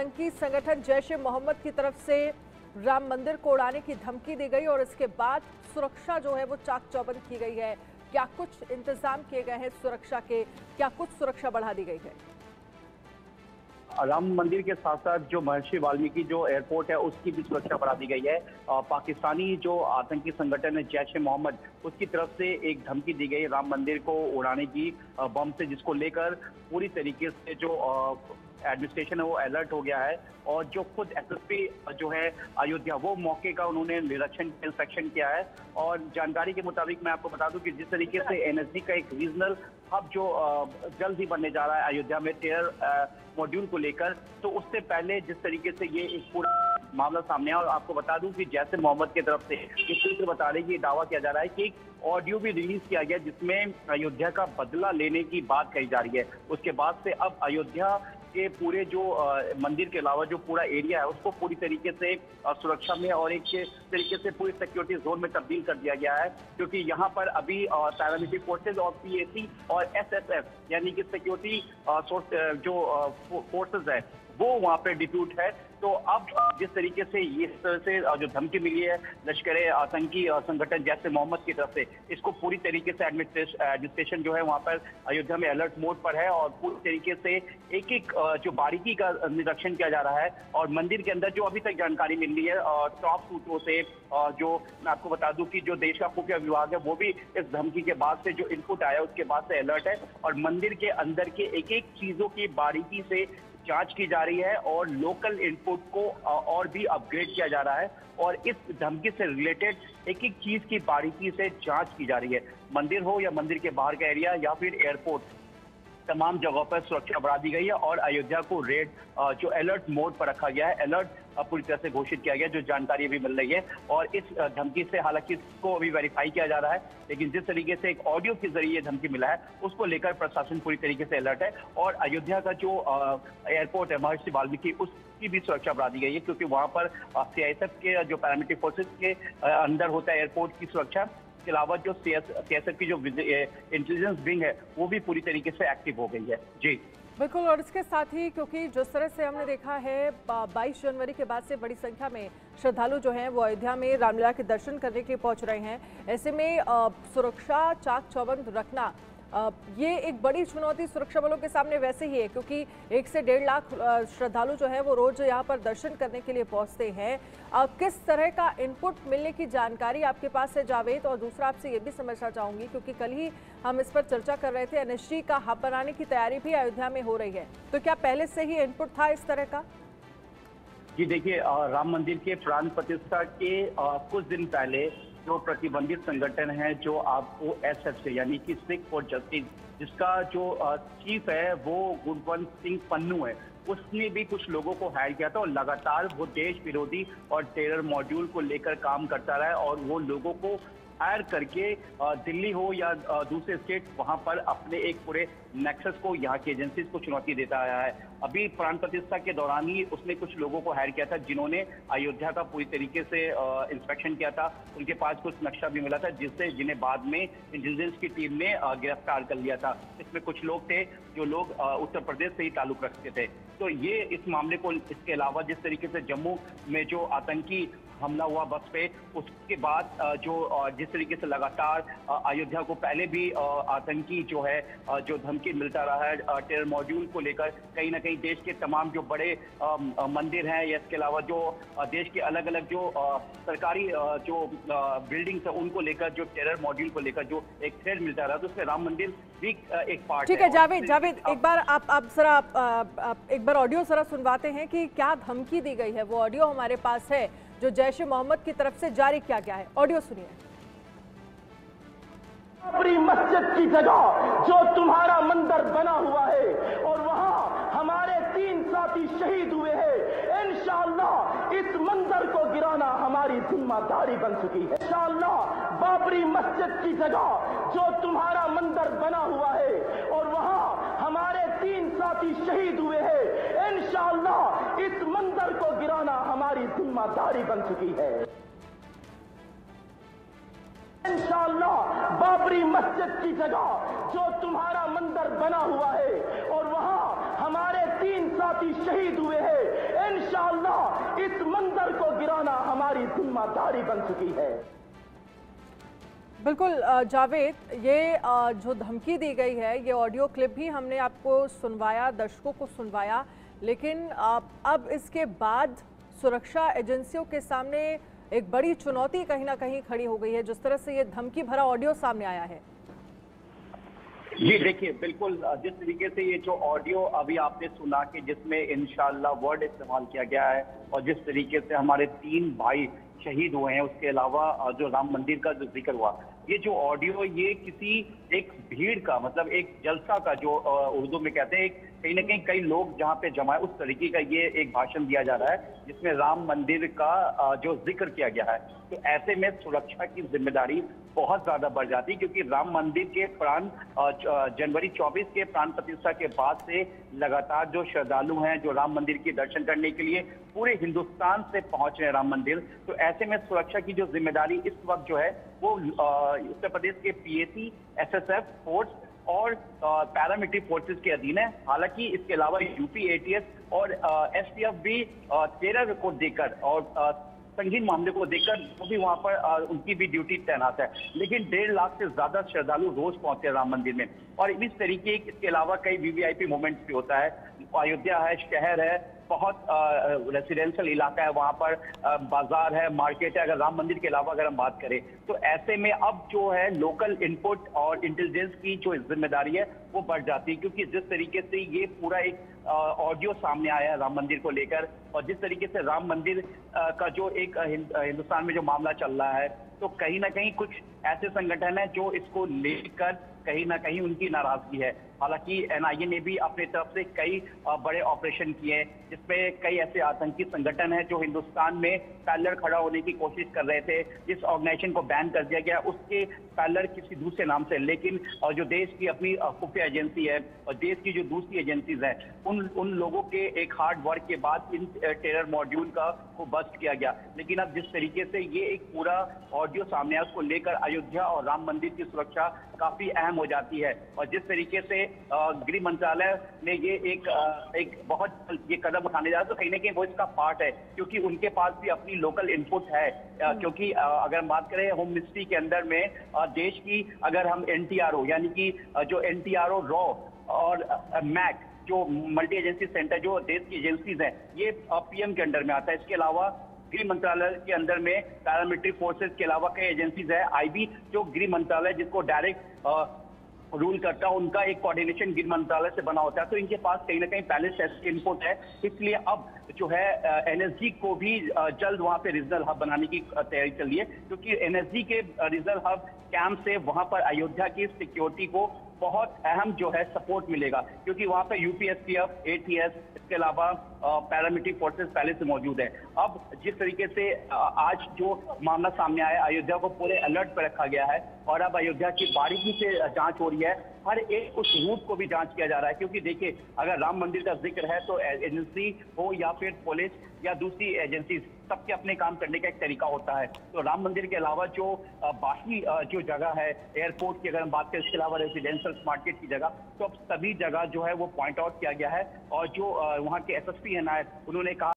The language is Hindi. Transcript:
आतंकी संगठन जैश ए मोहम्मद की तरफ से राम मंदिर को उड़ाने की धमकी दी गई और इसके बाद सुरक्षा जो है वो चाक चौबंद की गई है। क्या कुछ इंतजाम किए गए हैं सुरक्षा के, क्या कुछ सुरक्षा बढ़ा दी गई है? राम मंदिर के साथ साथ जो महर्षि वाल्मीकि जो एयरपोर्ट है उसकी भी सुरक्षा बढ़ा दी गई है। पाकिस्तानी जो आतंकी संगठन है जैश ए मोहम्मद, उसकी तरफ से एक धमकी दी गई राम मंदिर को उड़ाने की बम से, जिसको लेकर पूरी तरीके से जो एडमिनिस्ट्रेशन है वो अलर्ट हो गया है। और जो खुद एसएसपी जो है अयोध्या, वो मौके का उन्होंने निरीक्षण इंस्पेक्शन किया है। और जानकारी के मुताबिक मैं आपको बता दूं कि जिस तरीके से एनएसजी का एक रीजनल हब जो जल्द ही बनने जा रहा है अयोध्या में टेरर मॉड्यूल को लेकर, तो उससे पहले जिस तरीके से ये एक पूरा मामला सामने आया। और आपको बता दूं कि जैश ए मोहम्मद की तरफ से ये सूत्र बता रहे कि दावा किया जा रहा है कि एक ऑडियो भी रिलीज किया गया जिसमें अयोध्या का बदला लेने की बात कही जा रही है। उसके बाद से अब अयोध्या के पूरे जो मंदिर के अलावा जो पूरा एरिया है उसको पूरी तरीके से सुरक्षा में और एक तरीके से पूरी सिक्योरिटी जोन में तब्दील कर दिया गया है, क्योंकि यहाँ पर अभी पैरामिलिट्री फोर्सेज और पीएसी और एसएसएफ यानी कि सिक्योरिटी जो फोर्सेज है वो वहाँ पे डिप्यूट है। तो अब जिस तरीके से ये तरह से जो धमकी मिली है लश्कर-ए आतंकी संगठन जैश ए मोहम्मद की तरफ से, इसको पूरी तरीके से एडमिनिस्ट्रेशन जो है वहाँ पर अयोध्या में अलर्ट मोड पर है और पूरी तरीके से एक एक जो बारीकी का निरीक्षण किया जा रहा है। और मंदिर के अंदर जो अभी तक जानकारी मिल रही है टॉप सूत्रों से, जो मैं आपको बता दूं कि जो देश का खुफिया विभाग है वो भी इस धमकी के बाद से जो इनपुट आया उसके बाद से अलर्ट है और मंदिर के अंदर के एक एक चीजों की बारीकी से जांच की जा रही है और लोकल इनपुट को और भी अपग्रेड किया जा रहा है। और इस धमकी से रिलेटेड एक एक चीज की बारीकी से जांच की जा रही है। मंदिर हो या मंदिर के बाहर का एरिया या फिर एयरपोर्ट, तमाम जगहों पर सुरक्षा बढ़ा दी गई है और अयोध्या को रेड जो अलर्ट मोड पर रखा गया है। अलर्ट पूरी तरह से घोषित किया गया, जो जानकारी भी मिल रही है। और इस धमकी से हालांकि इसको अभी वेरीफाई किया जा रहा है, लेकिन जिस तरीके से एक ऑडियो के जरिए ये धमकी मिला है उसको लेकर प्रशासन पूरी तरीके से अलर्ट है। और अयोध्या का जो एयरपोर्ट है महर्षि वाल्मीकि, उसकी भी सुरक्षा बढ़ा दी गई है, क्योंकि वहां पर सीआईएसएफ के जो पैरामिलिट्री फोर्सेज के अंदर होता है एयरपोर्ट की सुरक्षा। इसके अलावा जो सीएसएफ की जो इंटेलिजेंस विंग है वो भी पूरी तरीके से एक्टिव हो गई है। जी बिल्कुल। और इसके साथ ही क्योंकि जिस तरह से हमने देखा है 22 जनवरी के बाद से बड़ी संख्या में श्रद्धालु जो हैं वो अयोध्या में रामलीला के दर्शन करने के लिए पहुंच रहे हैं, ऐसे में सुरक्षा चाक चौबंद रखना ये एक बड़ी चुनौती सुरक्षा बलों के सामने वैसे ही है, क्योंकि 1 से 1.5 लाख श्रद्धालु जो है वो रोज यहाँ पर दर्शन करने के लिए पहुँचते हैं। किस तरह का इनपुट मिलने की जानकारी आपके पास है जावेद? और दूसरा आपसे ये भी समझना चाहूँगी, क्योंकि कल ही हम इस पर चर्चा कर रहे थे, एनएसजी का हब बनाने की तैयारी भी अयोध्या में हो रही है, तो क्या पहले से ही इनपुट था इस तरह का? जी देखिए, राम मंदिर के प्राण प्रतिष्ठा के कुछ दिन पहले जो प्रतिबंधित संगठन है जो आपको एसएफ से यानी कि सिख फॉर जस्टिस, जिसका जो चीफ है वो गुरवंत सिंह पन्नू है, उसने भी कुछ लोगों को हायर किया था और लगातार वो देश विरोधी और टेरर मॉड्यूल को लेकर काम करता रहा है। और वो लोगों को हायर करके दिल्ली हो या दूसरे स्टेट, वहां पर अपने एक पूरे नेक्सस को, यहाँ की एजेंसीज को चुनौती देता आया है। अभी प्राण प्रतिष्ठा के दौरान ही उसने कुछ लोगों को हायर किया था जिन्होंने अयोध्या का पूरी तरीके से इंस्पेक्शन किया था। उनके पास कुछ नक्शा भी मिला था जिन्हें बाद में इंटेलिजेंस की टीम ने गिरफ्तार कर लिया था। इसमें कुछ लोग थे जो लोग उत्तर प्रदेश से ही ताल्लुक रखते थे। तो ये इस मामले को, इसके अलावा जिस तरीके से जम्मू में जो आतंकी हमला हुआ बस पे, उसके बाद जिस तरीके से लगातार अयोध्या को पहले भी आतंकी जो है जो धमकी मिलता रहा है टेरर मॉड्यूल को लेकर, कहीं ना कहीं देश के तमाम जो बड़े मंदिर हैं या इसके अलावा जो देश के अलग अलग जो सरकारी जो बिल्डिंग्स है उनको लेकर जो टेरर मॉड्यूल को लेकर जो एक थ्रेड मिलता रहा, तो उसमें राम मंदिर भी एक पार्ट है। ठीक है जावेद, एक बार आप जरा एक बार ऑडियो जरा सुनवाते हैं कि क्या धमकी दी गई है। वो ऑडियो हमारे पास है जो जैश ए मोहम्मद की तरफ से जारी किया गया है, ऑडियो सुनिए। बाबरी मस्जिद की जगह जो तुम्हारा मंदिर बना हुआ है और वहां हमारे 3 साथी शहीद हुए हैं, इंशाअल्लाह इस मंदिर को गिराना हमारी जिम्मेदारी बन चुकी है। इंशाअल्लाह बाबरी मस्जिद की जगह जो तुम्हारा मंदिर बना हुआ है और वहां हमारे 3 साथी शहीद हुए हैं, इंशाअल्लाह इस मंदिर को गिराना हमारी जिम्मेदारी बन चुकी है। इंशाअल्लाह बाबरी मस्जिद की जगह जो तुम्हारा मंदिर बना हुआ है और वहां हमारे 3 साथी शहीद हुए हैं, मंदिर को गिराना हमारी जिम्मेदारी बन चुकी है। बिल्कुल जावेद, ये जो धमकी दी गई है, ये ऑडियो क्लिप भी हमने आपको सुनवाया, दर्शकों को सुनवाया, लेकिन अब इसके बाद सुरक्षा एजेंसियों के सामने एक बड़ी चुनौती कहीं ना कहीं खड़ी हो गई है, जिस तरह से ये धमकी भरा ऑडियो सामने आया है। जी देखिए, बिल्कुल जिस तरीके से ये जो ऑडियो अभी आपने सुना कि जिसमें इंशाल्लाह वर्ड इस्तेमाल किया गया है और जिस तरीके से हमारे 3 भाई शहीद हुए हैं, उसके अलावा जो राम मंदिर का जो जिक्र हुआ, ये जो ऑडियो ये किसी एक भीड़ का, मतलब एक जलसा का, जो उर्दू में कहते हैं कहीं ना कहीं कई लोग जहाँ पे जमा है, उस तरीके का ये एक भाषण दिया जा रहा है जिसमें राम मंदिर का जो जिक्र किया गया है। तो ऐसे में सुरक्षा की जिम्मेदारी बहुत ज्यादा बढ़ जाती है, क्योंकि राम मंदिर के प्राण जनवरी 24 के प्राण प्रतिष्ठा के बाद से लगातार जो श्रद्धालु हैं जो राम मंदिर के दर्शन करने के लिए पूरे हिंदुस्तान से पहुंच रहे हैं राम मंदिर, तो ऐसे में सुरक्षा की जो जिम्मेदारी इस वक्त जो है वो उत्तर प्रदेश के पीएसी, एसएसएफ फोर्स और पैरामिलिट्री फोर्सेस के अधीन है। हालांकि इसके अलावा यूपी एटीएस और एसटीएफ भी टेरर को देकर और संगीन मामले को देखकर वो भी वहां पर उनकी भी ड्यूटी तैनात है। लेकिन 1.5 लाख से ज्यादा श्रद्धालु रोज पहुंचते हैं राम मंदिर में, और इस तरीके इसके अलावा कई वीवीआईपी मोमेंट्स भी होता है। अयोध्या है, शहर है, बहुत रेसिडेंशियल इलाका है, वहां पर बाजार है, मार्केट है, अगर राम मंदिर के अलावा अगर हम बात करें तो ऐसे में अब जो है लोकल इनपुट और इंटेलिजेंस की जो जिम्मेदारी है वो बढ़ जाती है, क्योंकि जिस तरीके से ये पूरा एक ऑडियो सामने आया है राम मंदिर को लेकर, और जिस तरीके से राम मंदिर का जो एक हिंदुस्तान में जो मामला चल रहा है, तो कहीं ना कहीं कुछ ऐसे संगठन है जो इसको लेकर कहीं ना कहीं उनकी नाराजगी है। हालांकि एनआईए ने भी अपने तरफ से कई बड़े ऑपरेशन किए हैं, जिसमें कई ऐसे आतंकी संगठन हैं जो हिंदुस्तान में पैरेलल खड़ा होने की कोशिश कर रहे थे। जिस ऑर्गेनाइजेशन को बैन कर दिया गया उसके पैरेलल किसी दूसरे नाम से, लेकिन जो देश की अपनी खुफिया एजेंसी है और देश की जो दूसरी एजेंसीज हैं, उन लोगों के एक हार्ड वर्क के बाद इन टेरर मॉड्यूल को बस्ट किया गया। लेकिन अब जिस तरीके से ये एक पूरा ऑडियो सामने आया, उसको लेकर अयोध्या और राम मंदिर की सुरक्षा काफी अहम हो जाती है। और जिस तरीके से गृह मंत्रालय ने ये एक बहुत ये कदम उठाने जा रहा है, तो कहीं ना कहीं वो इसका पार्ट है, क्योंकि उनके पास भी अपनी लोकल इनपुट है। क्योंकि अगर हम बात करें होम मिनिस्ट्री के अंदर में देश की, अगर हम एनटीआरओ यानी कि जो एनटीआरओ रॉ और मैक जो मल्टी एजेंसी सेंटर जो देश की एजेंसीज हैं, ये पीएम के अंडर में आता है। इसके अलावा गृह मंत्रालय के अंदर में पैरामिलिट्री फोर्सेस के अलावा कई एजेंसीज है। आईबी जो गृह मंत्रालय जिसको डायरेक्ट रूल करता है, उनका एक कोऑर्डिनेशन गृह मंत्रालय से बना होता है, तो इनके पास कहीं ना कहीं पहले से इनपुट है। इसलिए अब जो है एनएसजी को भी जल्द वहां पे रीजनल हब बनाने की तैयारी चल रही है, क्योंकि एनएसजी के रीजनल हब कैंप से वहां पर अयोध्या की सिक्योरिटी को बहुत अहम जो है सपोर्ट मिलेगा, क्योंकि वहां पर यूपीएसटीएफ, एटीएस, इसके अलावा पैरामिलिट्री फोर्सेस पहले से मौजूद है। अब जिस तरीके से आज जो मामला सामने आया, अयोध्या को पूरे अलर्ट पर रखा गया है और अब अयोध्या की बारीकी से जांच हो रही है। हर एक उस रूट को भी जांच किया जा रहा है, क्योंकि देखिए अगर राम मंदिर का जिक्र है तो एजेंसी हो या फिर पुलिस या दूसरी एजेंसी, सबके अपने काम करने का एक तरीका होता है। तो राम मंदिर के अलावा जो बाकी जो जगह है, एयरपोर्ट की अगर हम बात करें, इसके अलावा रेजिडेंशियल मार्केट की जगह, तो अब सभी जगह जो है वो पॉइंट आउट किया गया है। और जो वहाँ के एसएसपी है नायब, उन्होंने कहा